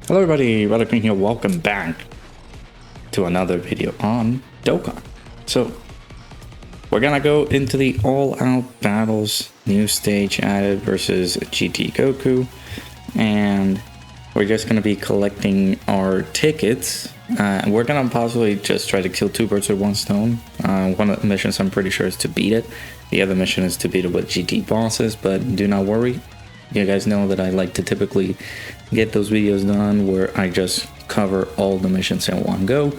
Hello everybody, Dokkan here, welcome back to another video on Dokkan. So, we're gonna go into the all-out battles, new stage added versus GT Goku, and we're just gonna be collecting our tickets. We're gonna possibly just try to kill two birds with one stone. One of the missions I'm pretty sure is to beat it. The other mission is to beat it with GT bosses, but do not worry. You guys know that I like to typically get those videos done where I just cover all the missions in one go.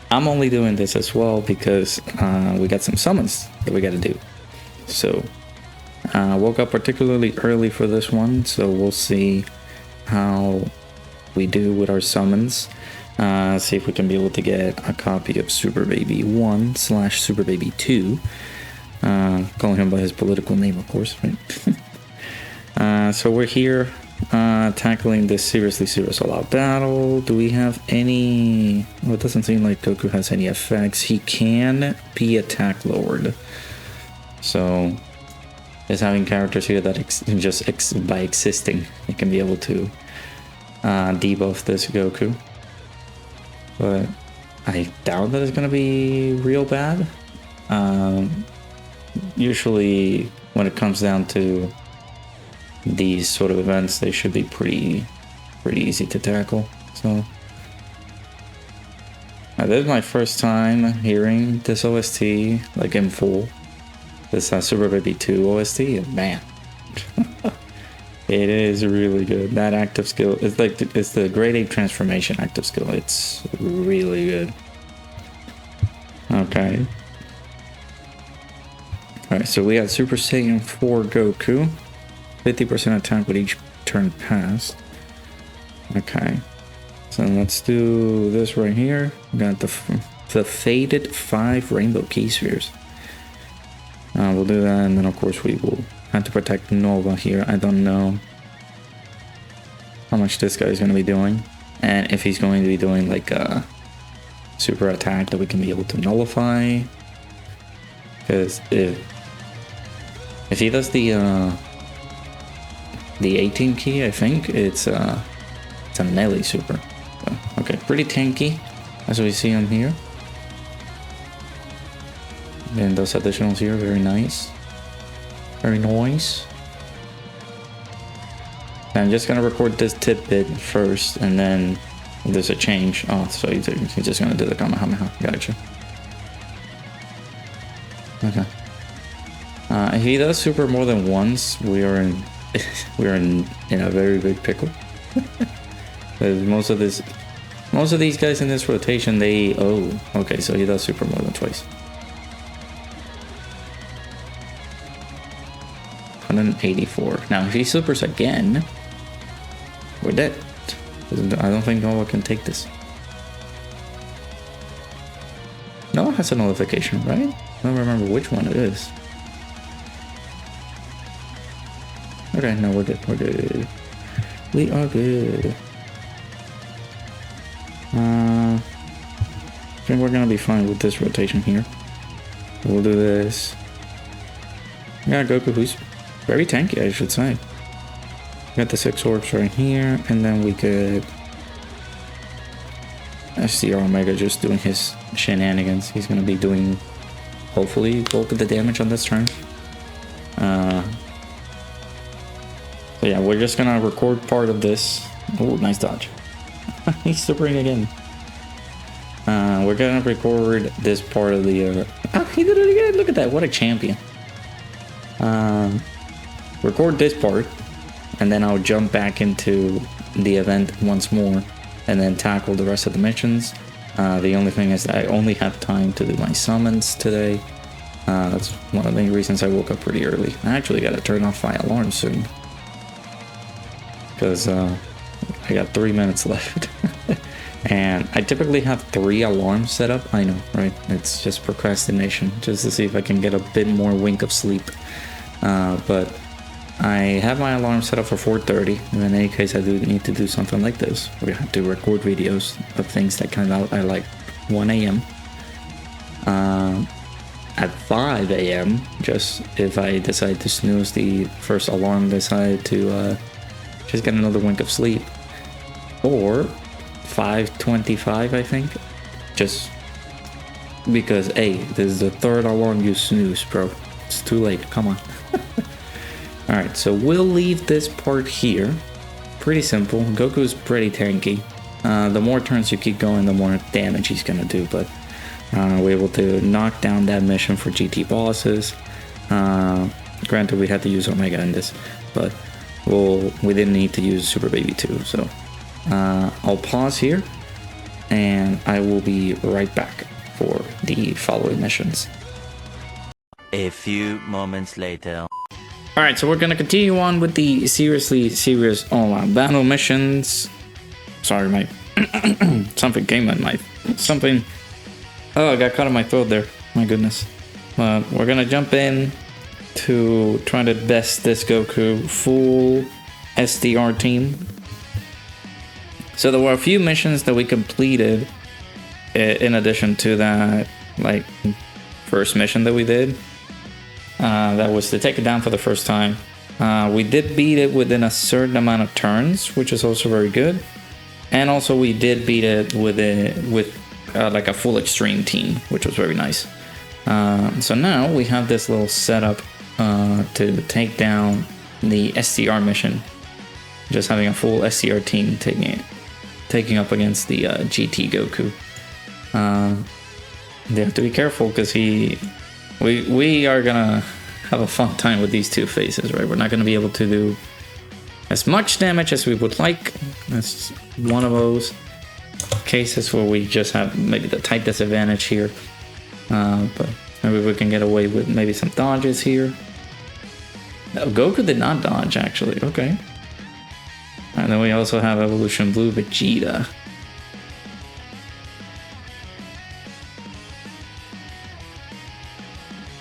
I'm only doing this as well because we got some summons that we got to do. So woke up particularly early for this one, so we'll see how we do with our summons. See if we can be able to get a copy of Super Baby 1 / Super Baby 2. Calling him by his political name, of course, right? So we're here tackling this seriously serious all-out battle. Do we have any... Well, it doesn't seem like Goku has any effects. He can be attack lowered. So is having characters here that by existing, they can be able to debuff this Goku. But I doubt that it's going to be real bad. Usually when it comes down to these sort of events, they should be pretty easy to tackle. So this is my first time hearing this OST like in full. This Super Baby 2 OST, and man, it is really good. That active skill is like it's the grade 8 transformation active skill. It's really good. Okay. Alright, so we got Super Saiyan 4 Goku. 50% attack with each turn passed. Okay. So let's do this right here. We got the faded 5 rainbow key spheres. We'll do that, and then of course we will have to protect Nova here. I don't know how much this guy is going to be doing, and if he's going to be doing like a super attack that we can be able to nullify. Because if he does the 18 key, I think it's a melee super. So, okay, pretty tanky as we see him here. And those additionals here, very nice. Very nice. I'm just gonna record this tidbit first, and then if there's a change. Oh, so he's just gonna do the Kamehameha. Gotcha. Okay. If he does super more than once, we are in a very big pickle. Because most of these guys in this rotation, okay, so he does super more than twice. 184. Now if he supers again, we're dead. I don't think Nova can take this. Nova has a nullification, right? I don't remember which one it is. Okay, no, we're good. We're good. We are good. I think we're gonna be fine with this rotation here. We'll do this. Yeah, Goku, who's very tanky, I should say. We got the 6 orbs right here, and then we could STR Omega just doing his shenanigans. He's gonna be doing, hopefully, bulk of the damage on this turn. So yeah, we're just gonna record part of this. Oh, nice dodge. He's supering again. We're gonna record this part of the... he did it again! Look at that, what a champion. Record this part, and then I'll jump back into the event once more, and then tackle the rest of the missions. The only thing is that I only have time to do my summons today. That's one of the reasons I woke up pretty early. I actually gotta turn off my alarm soon, because I got 3 minutes left. And I typically have 3 alarms set up. I know, right? It's just procrastination, just to see if I can get a bit more wink of sleep. But I have my alarm set up for 4:30, and in any case I do need to do something like this. We have to record videos of things that come out at like 1 a.m. At 5 a.m. just if I decide to snooze the first alarm, decide to just get another wink of sleep. or 525, I think. Just because, hey, this is the third alarm you snooze, bro. It's too late. Come on. Alright, so we'll leave this part here. Pretty simple. Goku's pretty tanky. The more turns you keep going, the more damage he's gonna do, but we're able to knock down that mission for GT bosses. Granted, we had to use Omega in this, but we didn't need to use Super Baby 2, so I'll pause here, and I will be right back for the following missions. A few moments later. Alright, so we're gonna continue on with the seriously serious all-out battle missions. Sorry, my something came in my something. Oh, I got caught in my throat there. My goodness. We're gonna jump in to try to best this Goku full STR team. So there were a few missions that we completed in addition to that, like, first mission that we did. That was to take it down for the first time. We did beat it within a certain amount of turns, which is also very good. And also we did beat it with like a full extreme team, which was very nice. So now we have this little setup to take down the STR mission. Just having a full STR team taking up against the GT Goku. They have to be careful because we are gonna have a fun time with these two faces, right? We're not gonna be able to do as much damage as we would like. That's one of those cases where we just have maybe the type disadvantage here. But maybe we can get away with maybe some dodges here. No, Goku did not dodge, actually. Okay. And then we also have Evolution Blue Vegeta.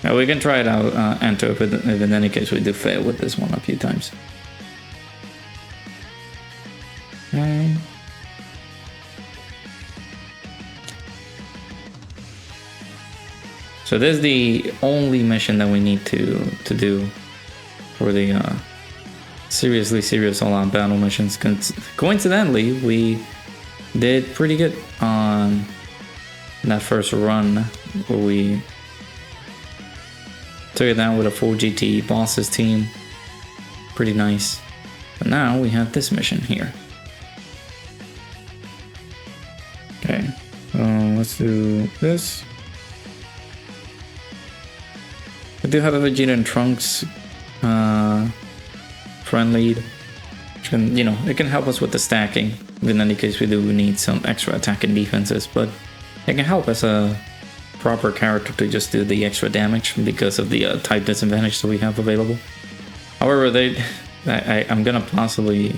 Now we can try it out, Anto, if in any case we do fail with this one a few times. Okay. So this is the only mission that we need to do for the seriously serious all-out battle missions. Coincidentally, we did pretty good on that first run where we took it down with a full GT bosses team. Pretty nice. But now we have this mission here. Okay, let's do this. I do have a Vegeta and Trunks friend lead, which can, it can help us with the stacking. In any case, we do need some extra attack and defenses, but it can help as a proper character to just do the extra damage because of the type disadvantage that we have available. However, I'm gonna possibly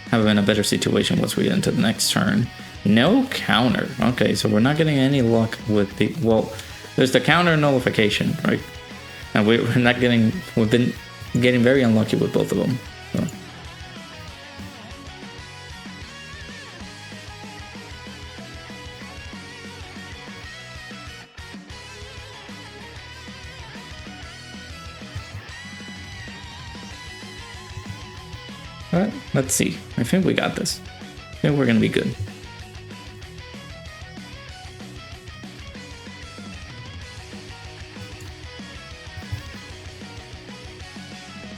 have them in a better situation once we get into the next turn. No counter. Okay, so we're not getting any luck with the, well, there's the counter nullification, right? And we've been getting very unlucky with both of them. So. Alright, let's see. I think we got this. I think we're gonna be good.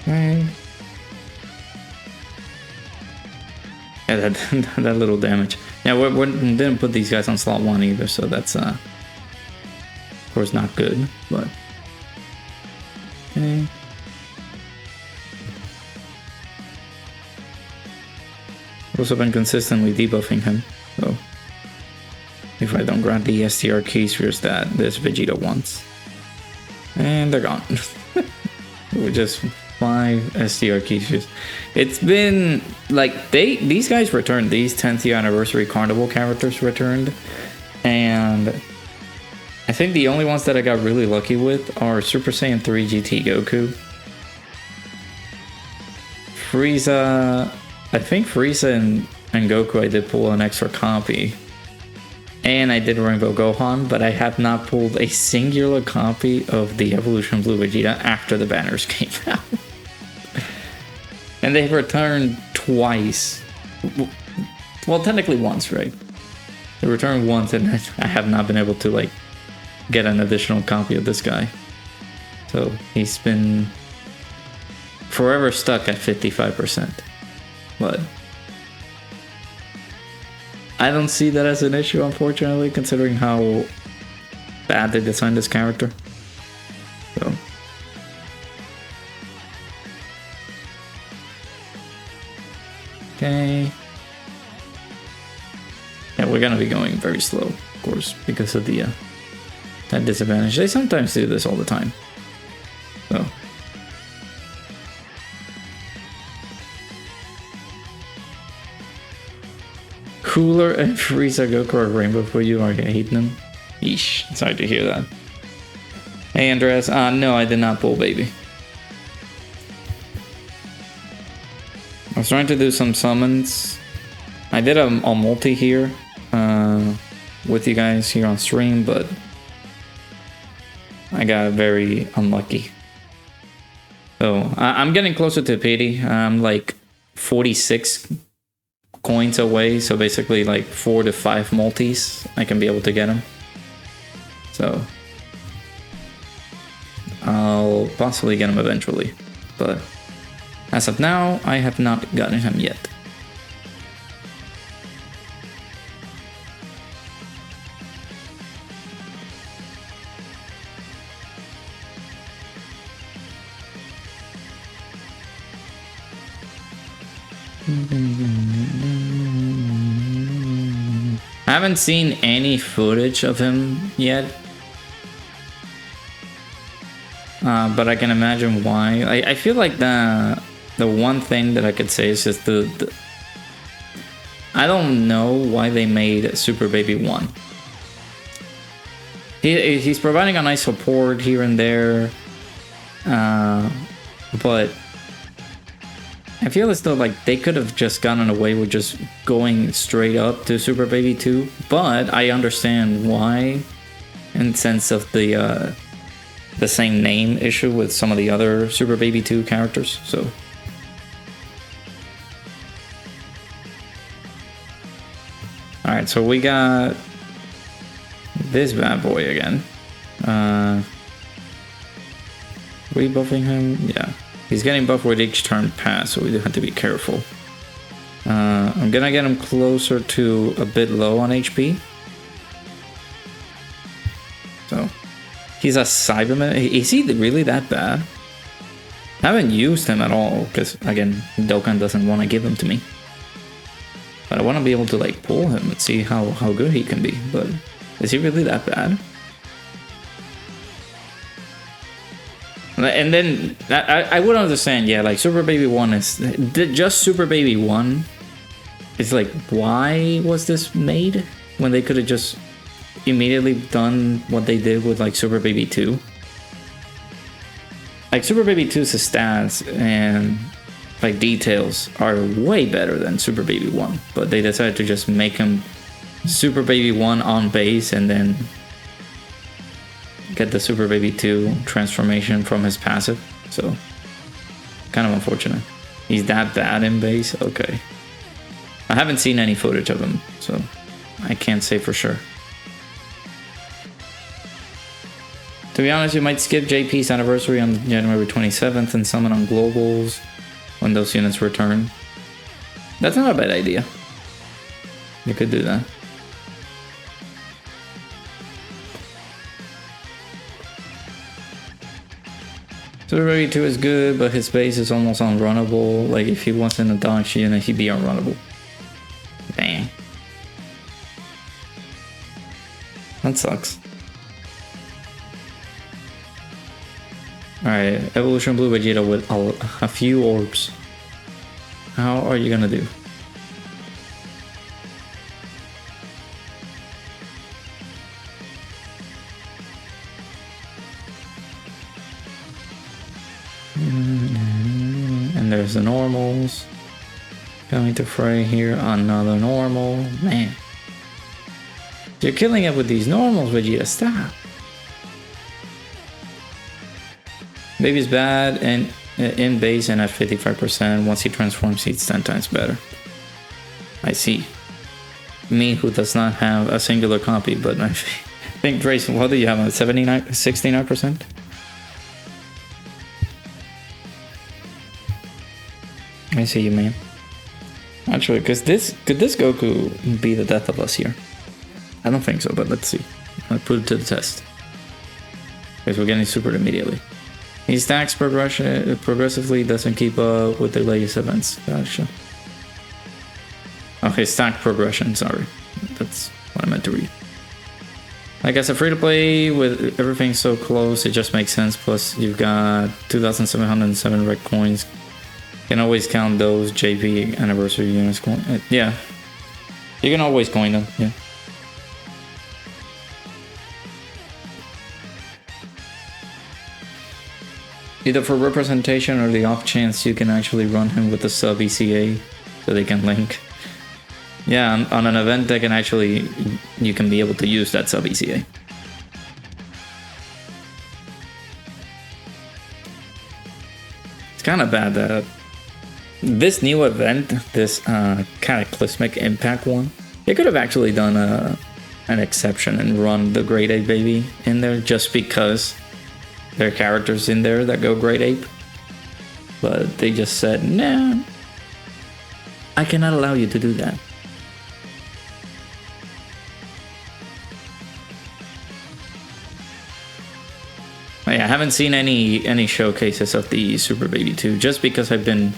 Okay. Yeah, that little damage. Yeah, we didn't put these guys on slot 1 either, so that's of course not good, but okay. Also been consistently debuffing him, so if I don't grant the STR keys here's that this Vegeta wants. And they're gone. We're just 5 STR keys. It's been like these guys returned, these 10th year anniversary carnival characters returned, and I think the only ones that I got really lucky with are Super Saiyan 3 GT Goku, Frieza. I think Frieza and Goku I did pull an extra copy, and I did Rainbow Gohan, but I have not pulled a singular copy of the Evolution Blue Vegeta after the banners came out. And they've returned twice. Well, technically once, right? They returned once, and I have not been able to like get an additional copy of this guy. So he's been forever stuck at 55%. But I don't see that as an issue, unfortunately, considering how bad they designed this character. So okay. Yeah, we're gonna be going very slow, of course, because of the that disadvantage. They sometimes do this all the time. So Cooler and Frieza Goku are rainbow for you. Are you hating them? Yeesh, sorry to hear that. Hey Andreas, no, I did not pull baby. I was trying to do some summons. I did a multi here with you guys here on stream, but I got very unlucky. So I'm getting closer to pity. I'm like 46 coins away, so basically like 4 to 5 multis I can be able to get him. So I'll possibly get him eventually, but as of now I have not gotten him yet. I haven't seen any footage of him yet, but I can imagine why. I feel like the one thing that I could say is just the I don't know why they made Super Baby 1. He's providing a nice support here and there, but I feel as though like they could have just gotten away with just going straight up to Super Baby 2, but I understand why, in the sense of the same name issue with some of the other Super Baby 2 characters. So alright, so we got this bad boy again. We buffing him? Yeah. He's getting buffed with each turn pass, so we do have to be careful. I'm gonna get him closer to a bit low on HP. So, he's a Cyberman. Is he really that bad? I haven't used him at all, because, again, Dokkan doesn't want to give him to me. But I want to be able to, like, pull him and see how good he can be. But, is he really that bad? And then I would understand, yeah, like Super Baby 1 is just Super Baby 1. It's like, why was this made when they could have just immediately done what they did with like Super Baby 2? Like Super Baby 2's stats and like details are way better than Super Baby 1, but they decided to just make him Super Baby 1 on base and then get the Super Baby 2 transformation from his passive. So kind of unfortunate. He's that bad in base? Okay. I haven't seen any footage of him, so I can't say for sure. To be honest, you might skip JP's anniversary on January 27th and summon on globals when those units return. That's not a bad idea. You could do that. Super Baby 2 is good, but his base is almost unrunnable. Like, if he wasn't a dodge unit, he'd be unrunnable. Dang. That sucks. Alright, Evolution Blue Vegeta with a few orbs. How are you gonna do? And there's the normals. Coming to fray here, another normal. Man. You're killing it with these normals, Vegeta, stop. Baby's bad and in base and at 55%. Once he transforms, he's 10 times better. I see. me who does not have a singular copy, but I think Trace, what do you have? A 69%? I see you, man. Actually, because could this Goku be the death of us here? I don't think so, but let's see. I'll put it to the test. Because we're getting supered immediately. He stacks progressively, doesn't keep up with the latest events. Gotcha. Okay, stack progression, sorry. That's what I meant to read. I guess a free-to-play with everything so close, it just makes sense. Plus, you've got 2,707 red coins. You can always count those JP anniversary units. Yeah. You can always coin them, yeah. Either for representation or the off chance you can actually run him with the sub ECA so they can link. Yeah, on an event they can actually, you can be able to use that sub ECA. It's kind of bad that this new event, this Cataclysmic Impact one, they could have actually done an exception and run the Grade 8 baby in there just because there are characters in there that go Grade 8. But they just said, nah, I cannot allow you to do that. I haven't seen any showcases of the Super Baby 2 just because I've been...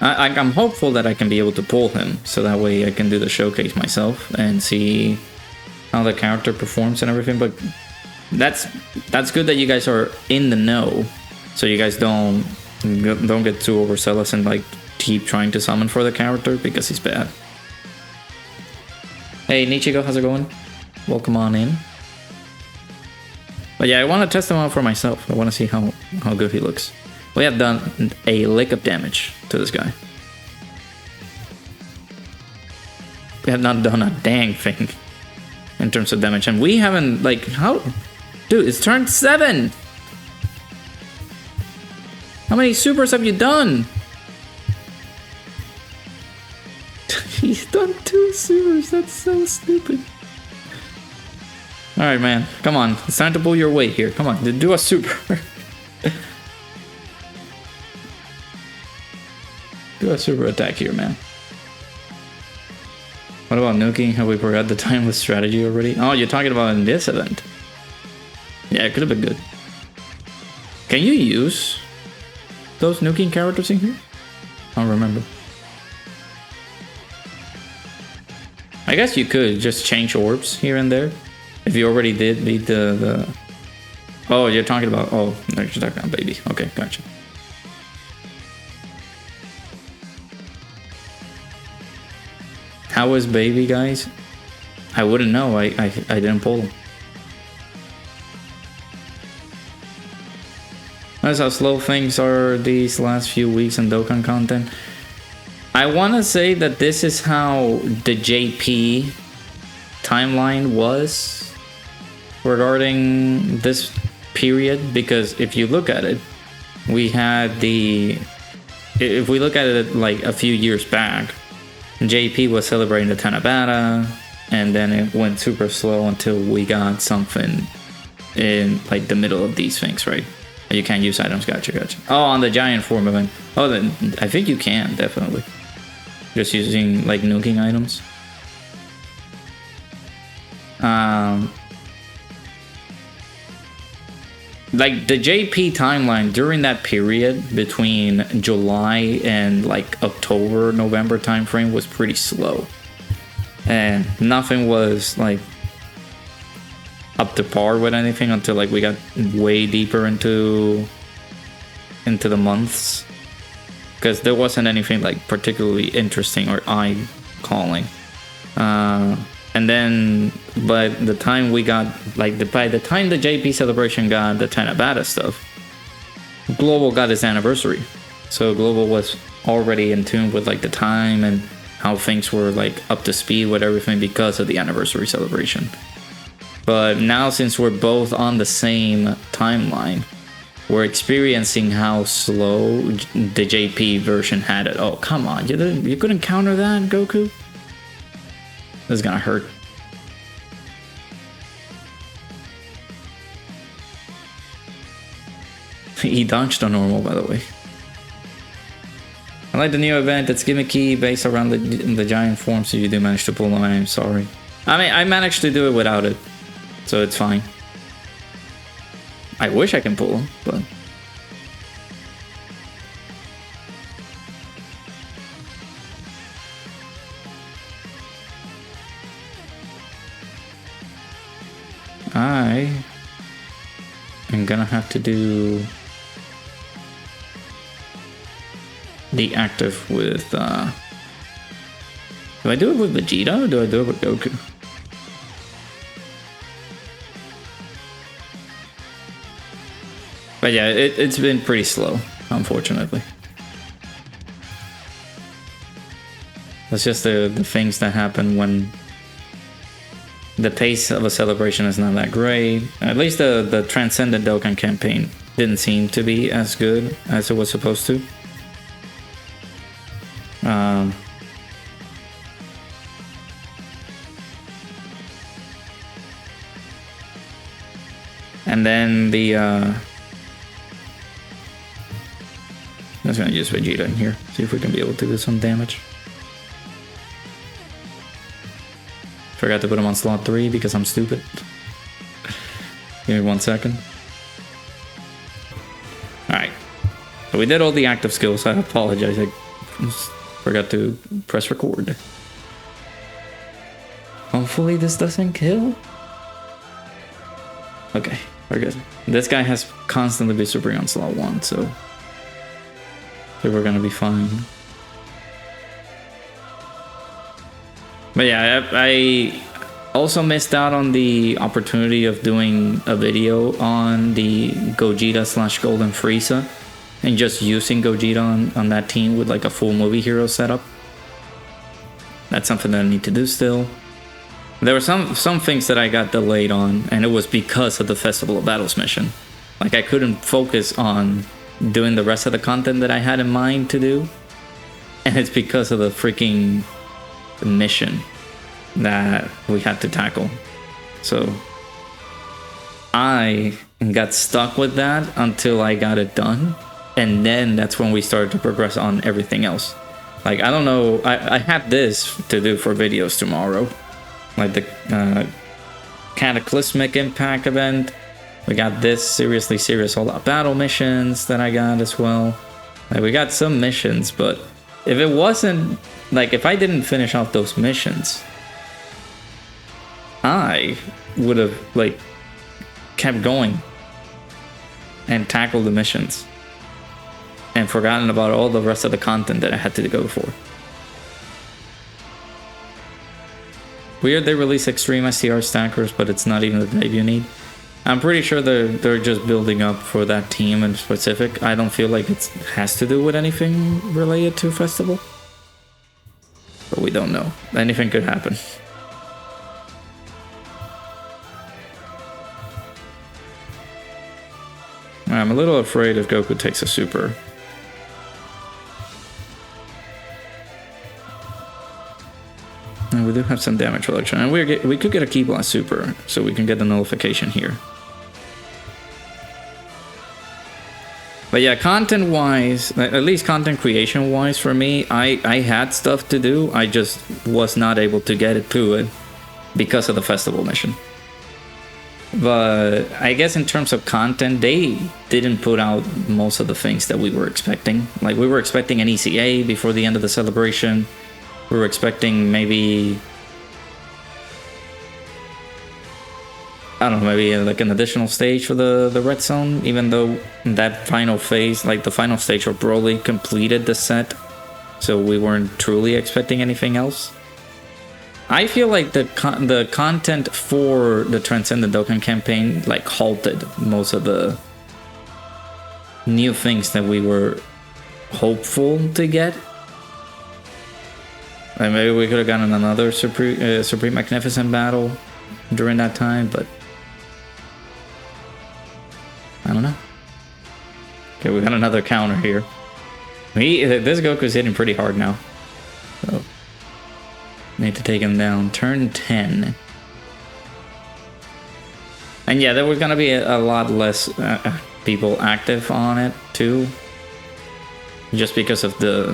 I'm hopeful that I can be able to pull him so that way I can do the showcase myself and see how the character performs and everything. But that's good that you guys are in the know, so you guys don't get too overzealous and like keep trying to summon for the character because he's bad. Hey Nichigo, how's it going? Welcome on in. But yeah, I want to test him out for myself. I want to see how good he looks. We have done a lick of damage to this guy. We have not done a dang thing in terms of damage, and we haven't like how, dude, it's turn 7. How many supers have you done? He's done 2 supers. That's so stupid. All right, man. Come on. It's time to pull your weight here. Come on, do a super. Do a super attack here, man. What about nuking? Have we forgot the timeless strategy already? Oh, you're talking about in this event. Yeah, it could have been good. Can you use those nuking characters in here? I don't remember. I guess you could just change orbs here and there. If you already did beat the... Oh, you're talking about... Oh, no, you're talking about baby. Okay, gotcha. How was baby, guys? I wouldn't know. I didn't pull him. That's how slow things are these last few weeks in Dokkan content. I want to say that this is how the JP timeline was regarding this period, because if you look at it, we had the... If we look at it like a few years back, JP was celebrating the Tanabata, and then it went super slow until we got something in like the middle of these things, right? You can't use items, gotcha. Oh, on the giant form event. Oh, then I think you can, definitely. Just using like nuking items. Like the JP timeline during that period between July and like October, November timeframe was pretty slow. And nothing was like up to par with anything until like we got way deeper into the months. Because there wasn't anything like particularly interesting or eye-calling. And then by the time we got, like, by the time the JP celebration got the Tanabata stuff, Global got its anniversary. So Global was already in tune with, like, the time and how things were, like, up to speed with everything because of the anniversary celebration. But now, since we're both on the same timeline, we're experiencing how slow the JP version had it. Oh, come on. You couldn't counter that, Goku? This is gonna hurt. He dodged a normal, by the way. I like the new event. It's gimmicky based around the giant form, so you do manage to pull them. I'm sorry. I mean, I managed to do it without it, so it's fine. I wish I can pull them, but... I am gonna have to do the active with, do I do it with Vegeta or do I do it with Goku? But yeah, it's been pretty slow, unfortunately. That's just the things that happen when the pace of a celebration is not that great. At least the Transcendent Dokkan campaign didn't seem to be as good as it was supposed to. And then the I'm just gonna use Vegeta in here, see if we can be able to do some damage. Forgot to put him on slot 3 because I'm stupid. Give me 1 second. Alright. So we did all the active skills. I apologize. I forgot to press record. Hopefully this doesn't kill. Okay, we're good. This guy has constantly been super on slot 1, so we're gonna be fine. But yeah, I also missed out on the opportunity of doing a video on the Gogeta / Golden Frieza and just using Gogeta on that team with like a full movie hero setup. That's something that I need to do still. There were some things that I got delayed on, and it was because of the Festival of Battles mission. Like I couldn't focus on doing the rest of the content that I had in mind to do, and it's because of the freaking mission that we had to tackle. So I got stuck with that until I got it done, and then that's when we started to progress on everything else. Like I don't know, I had this to do for videos tomorrow, like the Cataclysmic Impact event. We got this Seriously Serious All Out Battle missions that I got as well. Like we got some missions, but if it wasn't, like if I didn't finish off those missions, I would have like kept going and tackled the missions and forgotten about all the rest of the content that I had to go for. Weird they release Extreme STR Stackers, but it's not even the type you need. I'm pretty sure they're just building up for that team in specific. I don't feel like it has to do with anything related to Festival. But we don't know. Anything could happen. I'm a little afraid if Goku takes a super. And we do have some damage reduction, and we could get a Key Blast super, so we can get the nullification here. But yeah, content-wise, at least content creation-wise for me, I had stuff to do. I just was not able to get it to it because of the festival mission. But I guess in terms of content, they didn't put out most of the things that we were expecting. Like we were expecting an ECA before the end of the celebration. We were expecting maybe, I don't know, maybe like an additional stage for the red zone, even though that final phase, like the final stage of Broly completed the set, so we weren't truly expecting anything else. I feel like the content for the Transcendent Dokkan campaign like halted most of the new things that we were hopeful to get. Like maybe we could have gotten another Supreme Magnificent battle during that time, but I don't know. Okay, we got another counter here. This Goku's hitting pretty hard now. So Need to take him down. Turn 10. And yeah, there was gonna be a lot less people active on it too. Just because of the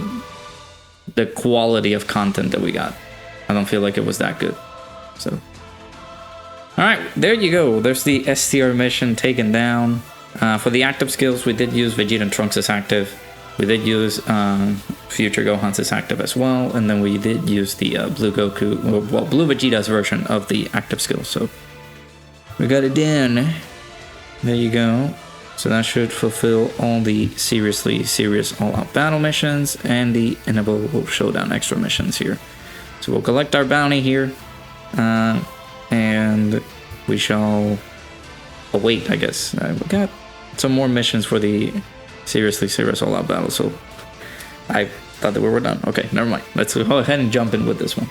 quality of content that we got. I don't feel like it was that good. So. Alright, there you go. There's the STR mission taken down. For the active skills, we did use Vegeta and Trunks as active. We did use Future Gohan's as active as well. And then we did use the Blue Goku, well, Blue Vegeta's version of the active skill. So we got it done. There you go. So that should fulfill all the seriously serious all-out battle missions and the Enable Showdown extra missions here. So we'll collect our bounty here. And we shall await, I guess. We got some more missions for the seriously serious all-out battle, so I thought that we were done. Okay, never mind. Let's go ahead and jump in with this one.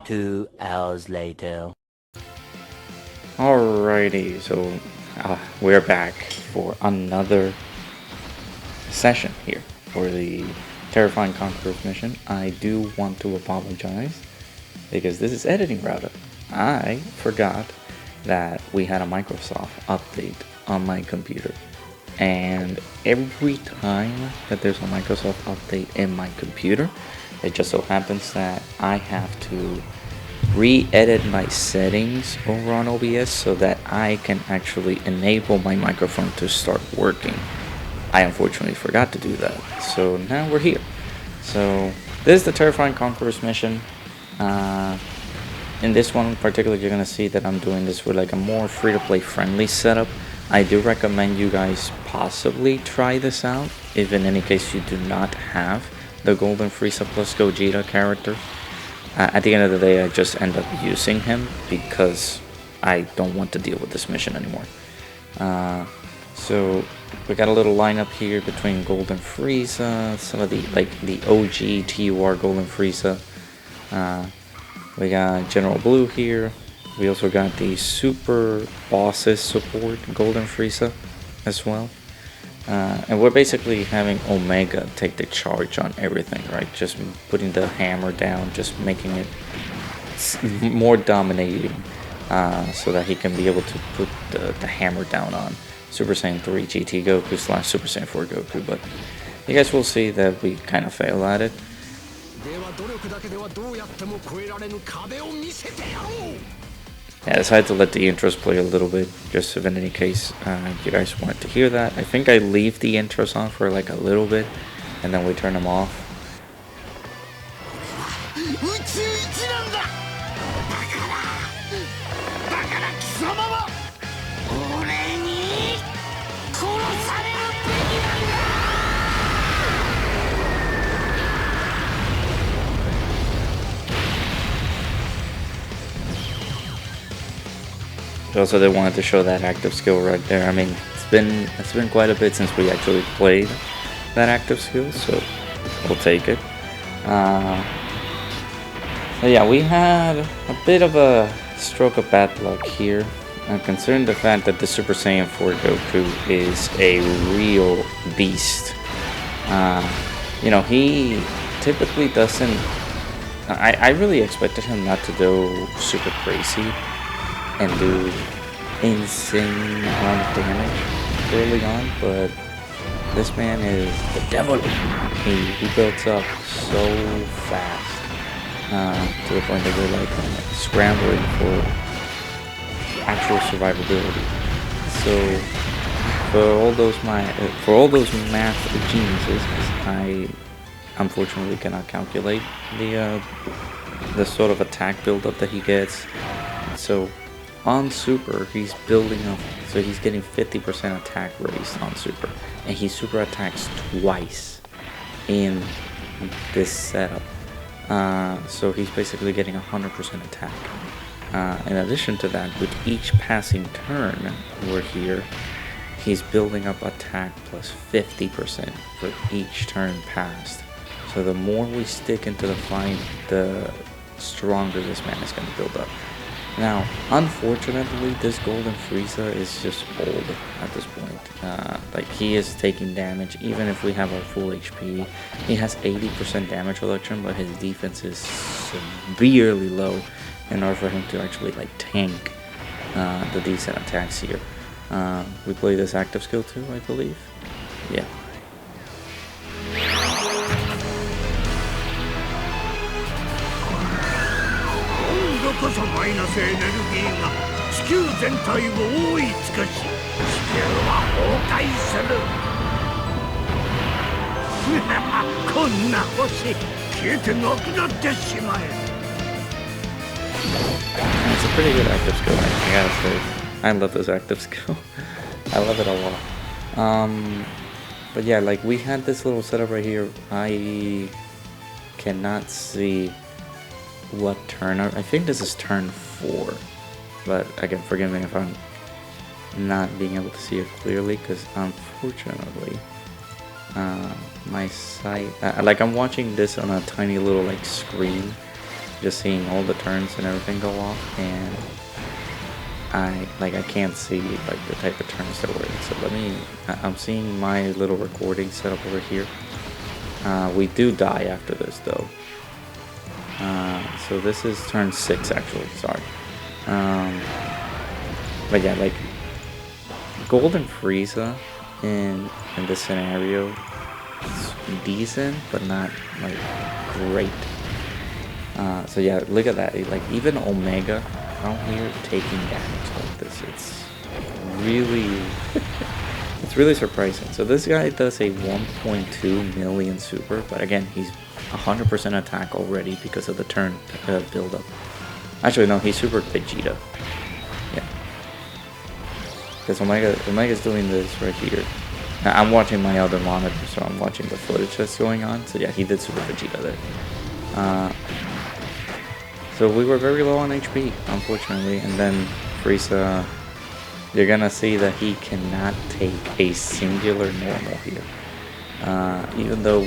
2 hours later. Alrighty, so we're back for another session here for the Terrifying Conquerors mission. I do want to apologize because this is editing router. I forgot that we had a Microsoft update on my computer, and every time that there's a Microsoft update in my computer, it just so happens that I have to re-edit my settings over on OBS so that I can actually enable my microphone to start working. I unfortunately forgot to do that, so now we're here. So this is the Terrifying Conquerors mission. In this one in particular, you're gonna see that I'm doing this with like a more free-to-play friendly setup. I do recommend you guys possibly try this out if in any case you do not have the Golden Frieza plus Gogeta character. At the end of the day, I just end up using him because I don't want to deal with this mission anymore. So we got a little lineup here between Golden Frieza, some of the the OG TUR Golden Frieza. We got General Blue here. We also got the Super Bosses support Golden Frieza as well. And we're basically having Omega take the charge on everything, right? Just putting the hammer down, just making it more dominating so that he can be able to put the hammer down on Super Saiyan 3 GT Goku / Super Saiyan 4 Goku. But you guys will see that we kind of fail at it. Yeah, I decided to let the intros play a little bit, just if in any case you guys wanted to hear that. I think I leave the intros on for like a little bit, and then we turn them off. Also, they wanted to show that active skill right there. I mean, it's been quite a bit since we actually played that active skill, so we'll take it. So yeah, we had a bit of a stroke of bad luck here, considering the fact that the Super Saiyan 4 Goku is a real beast. You know, he typically doesn't. I really expected him not to go super crazy and do insane amount of damage early on, but this man is the devil. He builds up so fast to the point that we're like scrambling for actual survivability. So for all those math geniuses, I unfortunately cannot calculate the sort of attack buildup that he gets. So on Super, he's building up, so he's getting 50% attack raise on Super, and he super attacks twice in this setup. So he's basically getting 100% attack. In addition to that, with each passing turn we're here, he's building up attack plus 50% for each turn passed. So the more we stick into the fight, the stronger this man is going to build up. Now, unfortunately, this Golden Frieza is just old at this point. Like, he is taking damage, even if we have our full HP. He has 80% damage reduction, but his defense is severely low in order for him to actually, like, tank the decent attacks here. We play this active skill too, I believe. Yeah. こそマイナスエネルギーが地球全体を覆い尽くし地球は崩壊するこんな星消えてなくなってしまえ It's a pretty good active skill, I gotta say. I love this active skill. I love it a lot. But yeah, like we had this little setup right here. I cannot see what turn. I think this is turn 4, but again, forgive me if I'm not being able to see it clearly, because unfortunately my sight, like I'm watching this on a tiny little like screen, just seeing all the turns and everything go off, and I can't see like the type of turns that we're in. So let me, I'm seeing my little recording setup over here. We do die after this though. So this is turn 6 actually, sorry. But yeah, like Golden Frieza in this scenario is decent, but not like great. So yeah, look at that. Like even Omega out here taking damage like this, it's really it's really surprising. So this guy does a 1.2 million super, but again, he's 100% attack already because of the turn build up. Actually no, he's super Vegeta. Yeah, because Omega's doing this right here. Now, I'm watching my other monitor, so I'm watching the footage that's going on. So yeah, he did super Vegeta there. So we were very low on HP, unfortunately, and then Frieza, you're gonna see that he cannot take a singular normal here. Even though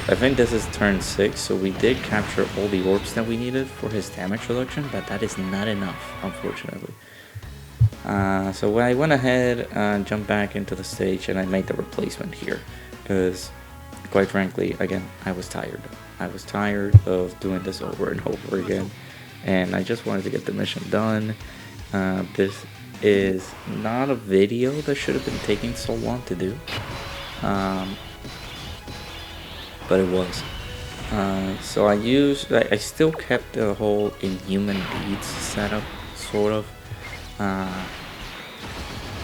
I think this is turn 6, so we did capture all the orbs that we needed for his damage reduction, but that is not enough, unfortunately. So I went ahead and jumped back into the stage and I made the replacement here, because quite frankly, again, I was tired. I was tired of doing this over and over again, and I just wanted to get the mission done. This is not a video that should have been taking so long to do, but it was. So I still kept the whole Inhuman Beads setup, sort of,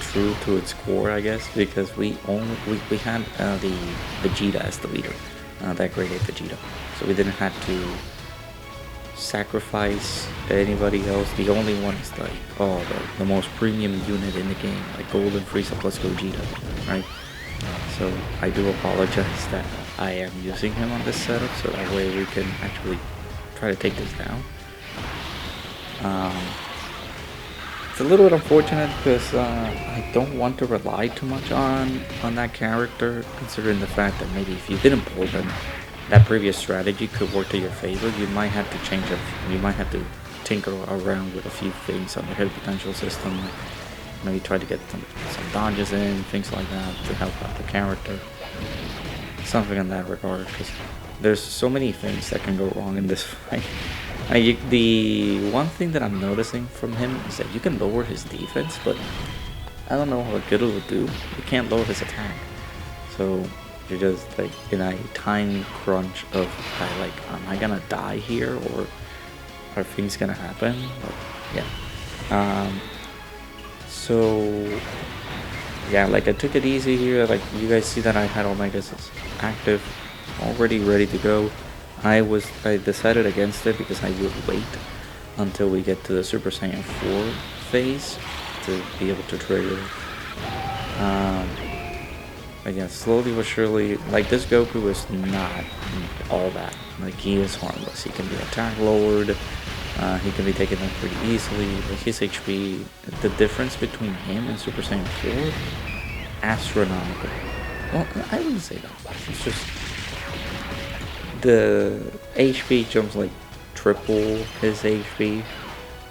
true to its core, I guess, because we had the Vegeta as the leader, that grade 8 Vegeta, so we didn't have to sacrifice anybody else. The only one is like, the most premium unit in the game, like Golden Frieza plus Gogeta, right? So I do apologize that I am using him on this setup, so that way we can actually try to take this down. It's a little bit unfortunate because I don't want to rely too much on that character, considering the fact that maybe if you didn't pull them, that previous strategy could work to your favor. You might have to change it. You might have to tinker around with a few things on the hit potential system. Like maybe try to get some dodges in, things like that, to help out the character. Something in that regard, because there's so many things that can go wrong in this fight. The one thing that I'm noticing from him is that you can lower his defense, but I don't know how good it will do. You can't lower his attack. So you're just like in a time crunch of like, am I gonna die here, or are things gonna happen? But yeah. So yeah, like I took it easy here. Like you guys see that I had Omega's active, already ready to go. I decided against it because I would wait until we get to the Super Saiyan 4 phase to be able to trigger. But yeah, slowly but surely, like this Goku is not all that. Like he is harmless. He can be attack lowered. He can be taken out pretty easily. Like his HP, the difference between him and Super Saiyan 4, astronomical. Well, I wouldn't say that. It's just the HP jumps like triple his HP,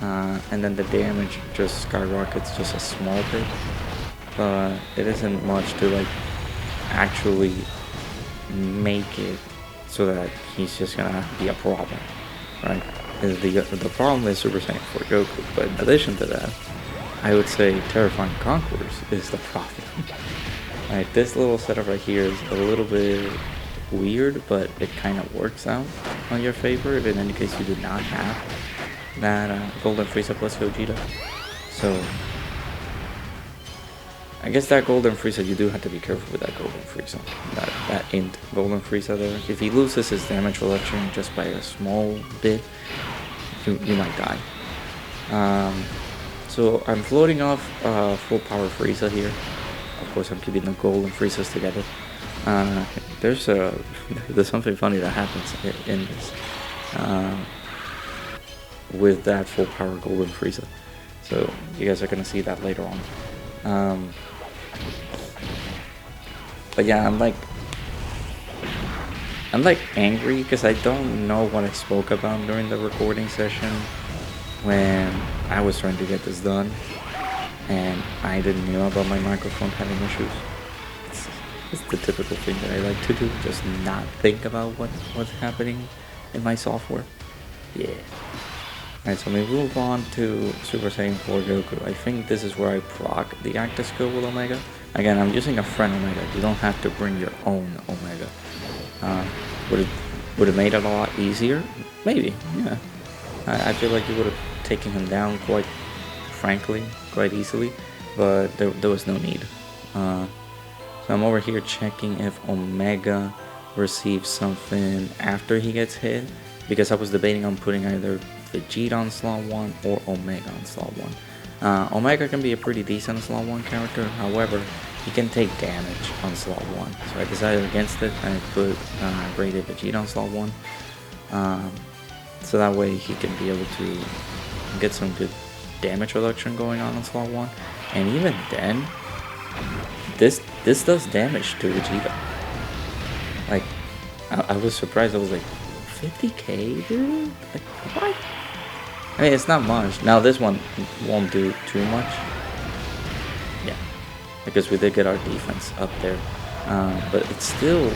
and then the damage just skyrockets just a small bit, but it isn't much to like actually make it so that he's just gonna be a problem, right? The problem is Super Saiyan 4 Goku, but in addition to that, I would say Terrifying Conquerors is the problem. Right, this little setup right here is a little bit weird, but it kind of works out on your favor in any case you do not have that Golden Frieza plus Gogeta. So I guess that Golden Frieza, you do have to be careful with that Golden Frieza. That Int Golden Frieza there. If he loses his damage reduction just by a small bit, you might die. So I'm floating off full power Frieza here. Of course, I'm keeping the Golden Friezas together. There's something funny that happens in this with that full power Golden Frieza. So you guys are gonna see that later on. But yeah, I'm like angry because I don't know what I spoke about during the recording session when I was trying to get this done, and I didn't know about my microphone having issues. It's the typical thing that I like to do, just not think about what's happening in my software. Yeah. Alright, so we move on to Super Saiyan 4 Goku. I think this is where I proc the active skill with Omega. Again, I'm using a friend Omega. You don't have to bring your own Omega. Would it made it a lot easier? Maybe, yeah. I feel like you would have taken him down quite easily, but there was no need. So I'm over here checking if Omega receives something after he gets hit, because I was debating on putting either Vegeta on slot 1 or Omega on slot 1. Omega can be a pretty decent slot 1 character, however, he can take damage on slot 1. So I decided against it. I put rated Vegeta on slot 1. So that way he can be able to get some good damage reduction going on slot 1. And even then, this does damage to Vegeta. Like, I was surprised. I was like, 50k, dude? Like, what? I mean, it's not much. Now this one won't do too much. Yeah, because we did get our defense up there. But it's still,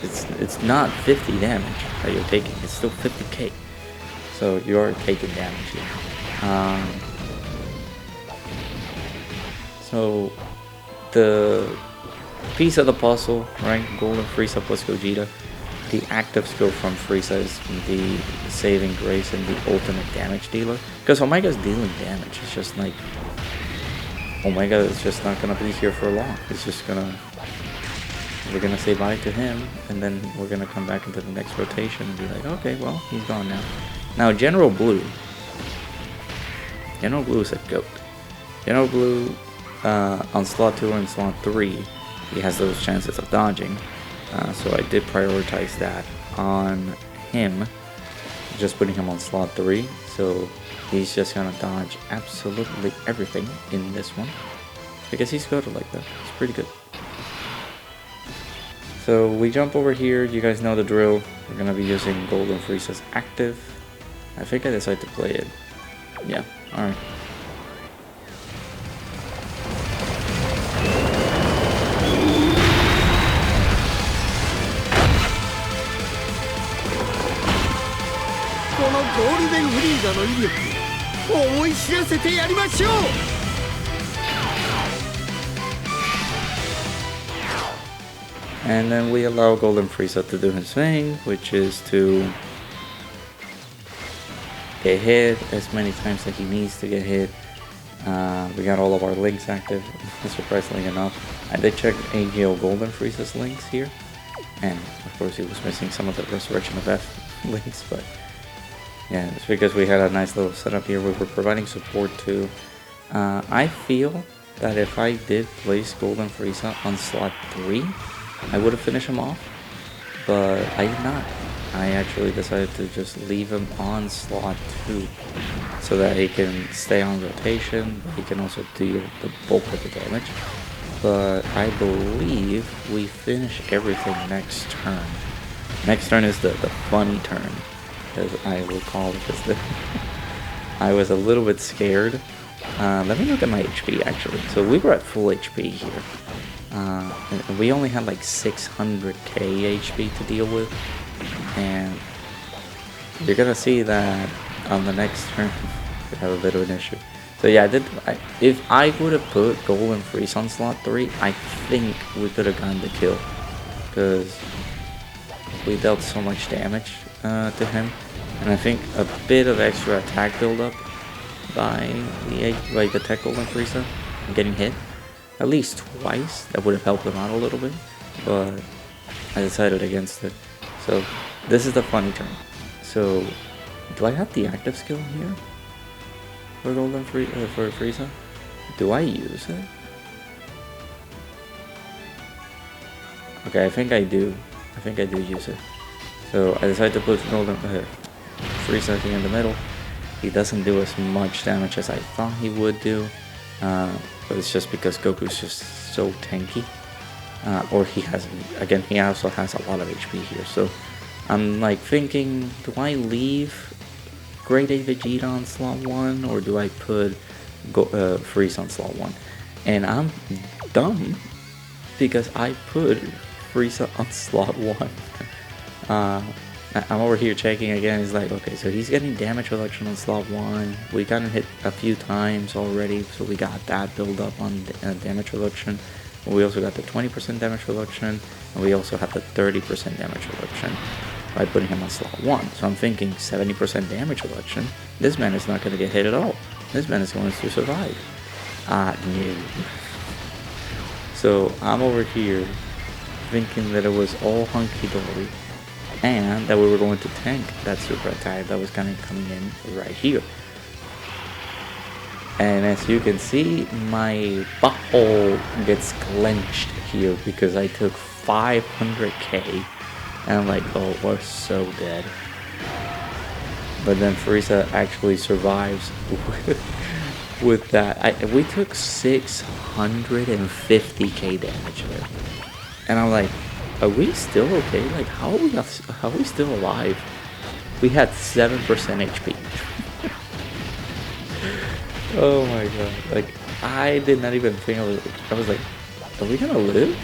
it's not 50 damage that you're taking. It's still 50k. So you're taking damage here. So the piece of the puzzle, right? Golden Frieza plus Gogeta. The active skill from Frieza is the saving grace and the ultimate damage dealer. Because Omega's dealing damage. It's just like Omega is just not gonna be here for long. It's just we're gonna say bye to him, and then we're gonna come back into the next rotation and be like, okay, well, he's gone now. Now General Blue is a goat. General Blue on slot 2 and slot 3, he has those chances of dodging. So I did prioritize that on him, just putting him on slot 3. So he's just gonna dodge absolutely everything in this one, because he's good like that. It's pretty good. So we jump over here. You guys know the drill. We're gonna be using Golden Frieza's active. I think I decided to play it. Yeah, alright. And then we allow Golden Frieza to do his thing, which is to get hit as many times that he needs to get hit. We got all of our links active, surprisingly enough. I did check AGO Golden Frieza's links here, and of course he was missing some of the Resurrection of F links, but yeah, it's because we had a nice little setup here. We were providing support too. I feel that if I did place Golden Frieza on slot 3, I would have finished him off, but I did not. I actually decided to just leave him on slot 2 so that he can stay on rotation, but he can also deal the bulk of the damage. But I believe we finish everything next turn. Next turn is the funny turn, as I will call it, because I was a little bit scared. Let me look at my HP actually. So we were at full HP here. And we only had like 600k HP to deal with. And you're gonna see that on the next turn we have a bit of an issue. So yeah, if I would have put Golden Freeze on slot 3, I think we could have gotten the kill. Because we dealt so much damage to him. And I think a bit of extra attack buildup by the Tech Golden Frieza getting hit at least twice, that would have helped him out a little bit, but I decided against it. So this is the funny turn. So do I have the active skill here for Golden for Frieza? Do I use it? Okay, I think I do. I think I do use it. So I decided to put Golden Frieza here in the middle. He doesn't do as much damage as I thought he would do, but it's just because Goku's just so tanky. Or he also has a lot of HP here. So I'm like thinking, do I leave Grade A Vegeta on slot 1, or do I put Frieza on slot 1? And I'm dumb because I put Frieza on slot 1. I'm over here checking again. He's like, okay, so he's getting damage reduction on slot 1. We got him hit a few times already, so we got that build up on damage reduction. We also got the 20% damage reduction, and we also have the 30% damage reduction by putting him on slot 1. So I'm thinking 70% damage reduction. This man is not going to get hit at all. This man is going to survive. No. So I'm over here thinking that it was all hunky-dory, and that we were going to tank that super attack that was kind of coming in right here. And as you can see, my butthole gets clenched here because I took 500k, and I'm like, oh, we're so dead. But then Frieza actually survives with that. We took 650k damage there, and I'm like, are we still okay? Like, how are we still alive? We had 7% HP. Oh my god. Like, I did not even think I was like, are we gonna live?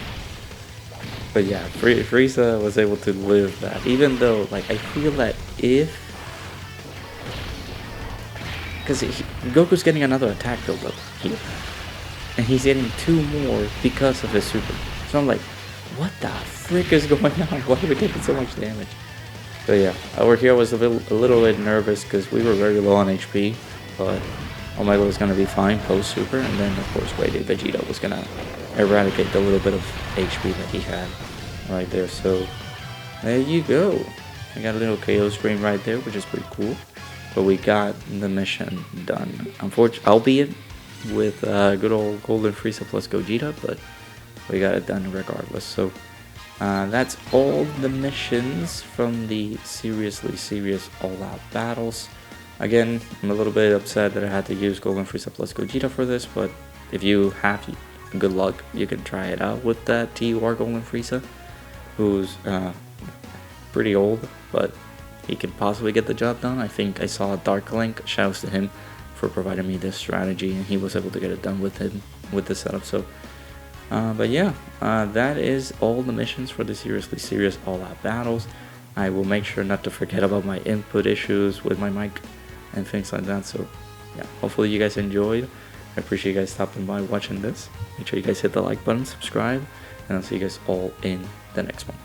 But yeah, Frieza was able to live that. Even though, like, I feel that because Goku's getting another attack build up here. And he's getting 2 more because of his super. So I'm like, what the frick is going on? Why are we getting so much damage? So yeah, over here I was a little bit nervous because we were very low on HP, but Omega was going to be fine post super, and then of course Grade A Vegeta was going to eradicate the little bit of HP that he had right there. So there you go. I got a little KO screen right there, which is pretty cool. But we got the mission done. Unfortunately, albeit with good old Golden Frieza plus Gogeta, but we got it done regardless. So that's all the missions from the Seriously Serious All-Out Battles. Again, I'm a little bit upset that I had to use Golden Frieza plus Gogeta for this, but if you have good luck, you can try it out with that TUR Golden Frieza, who's pretty old, but he could possibly get the job done. I think I saw Dark Link, shouts to him for providing me this strategy, and he was able to get it done with the setup. So but yeah, that is all the missions for the Seriously Serious All-Out Battles. I will make sure not to forget about my input issues with my mic and things like that. So yeah, hopefully you guys enjoyed. I appreciate you guys stopping by watching this. Make sure you guys hit the like button, subscribe, and I'll see you guys all in the next one.